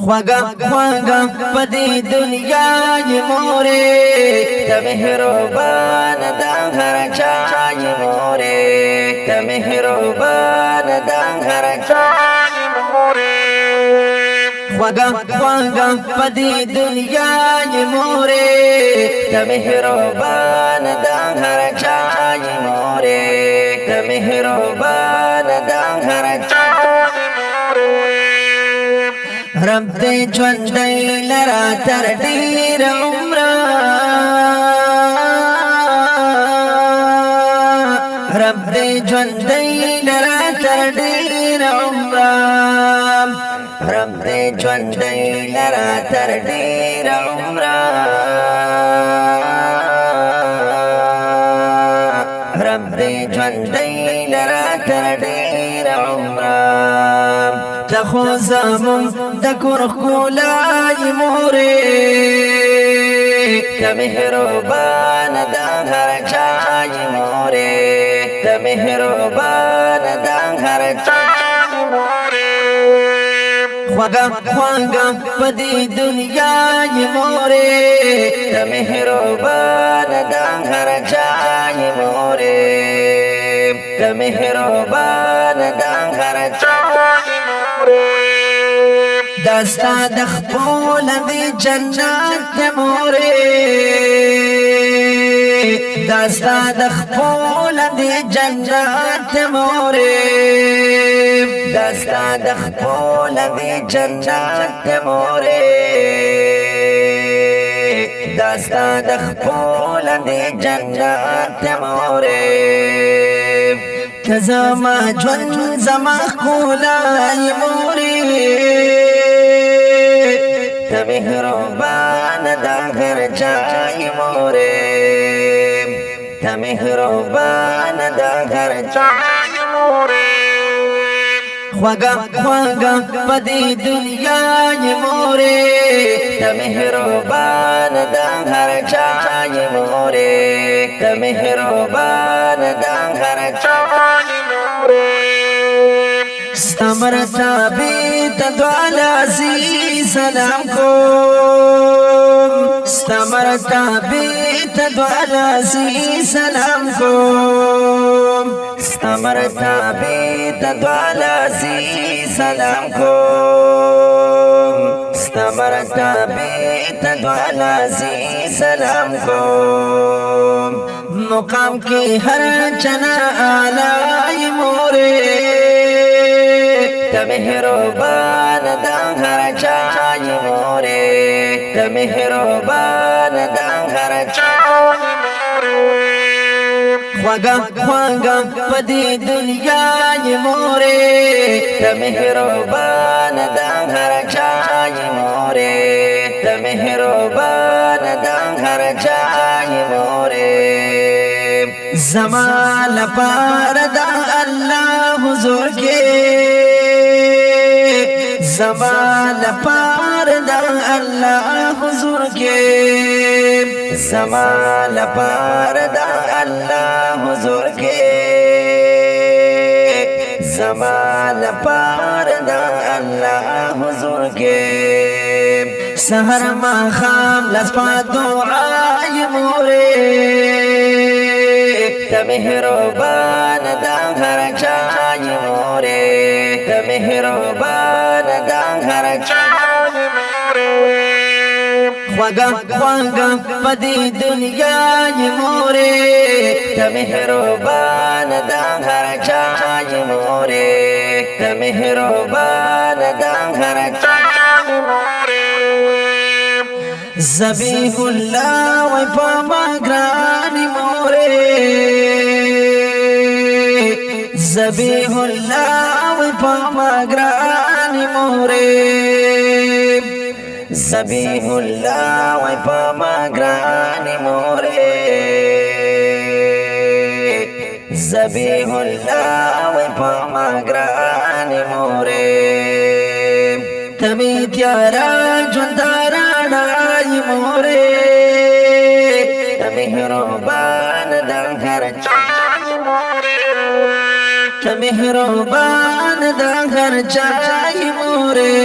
خواگا خواگا پدی دنیای موری تا مهربان دا هر چای موری تا مهربان دا هر چای موری خواگا خواگا پدی دنیای موری تا مهربان دا هر چای موری تا مهربان دا هر چای موری رب دې ژوندۍ لرا تر ډېر عمره رب دې ژوندۍ لرا تر ډېر عمره رب دې ژوندۍ لرا تر ډېر عمره رب دې ژوندۍ لرا تر ډېر عمره تخو زمون د کور ښکلای مورې ته مهربان د هر چای مورې ته مهربان د هر چای مورې خواږه خواږه په دې دنیای مورې ته مهربان د هر چای مورې ته مهربان د هر چای دستا د خپل دی جنت مورې دستا د خپل دی جنت مورې دستا د خپل دی جنت مورې دستا د خپل دی جنت مورې زما ژوند زما ښکلای مورې ته مهربان د هر چای مورې ته مهربان د هر چای مورې خواږه خواږه په دې دنیای مورې ته مهربان د هر چای مورې ته مهربان د هر چای مورې ستمر تابیت دوالازی سلام کوم ستمر تابیت دوالازی سلام کوم ستمر تابیت دوالازی سلام کوم ستمر تابیت دوالازی سلام کوم مقام کی ہر چنا آلائی مورے ته مهربان د هر چای مورې ته مهربان د هر چای مورې خواږه خواږه په دې دنیای مورې ته مهربان د هر چای مورې ته مهربان د هر چای مورې زما لپاره د الله حضور کې زما لپاره د الله حضور کې زما لپاره د الله حضور کې زما لپاره د الله حضور کې سحر ماښام لاس په دعای مورې ته مهربان د هر چای مورې ته مهربان د هر چای مورې خواږه خواږه په دې دنیای مورې ته مهربان د هر چای مورې ته مهربان د هر چای مورې ذبیح الله وای په ما ګرانې مورې ذبیح الله وای په ما ګرانې مورې ذبیح الله وای په ما ګرانې مورې ذبیح الله وای په ما ګرانې مورې ته مې تیارا ژوند رڼای مورې ته مهربان د هر چای مورې ته مهربان د هر چای مورې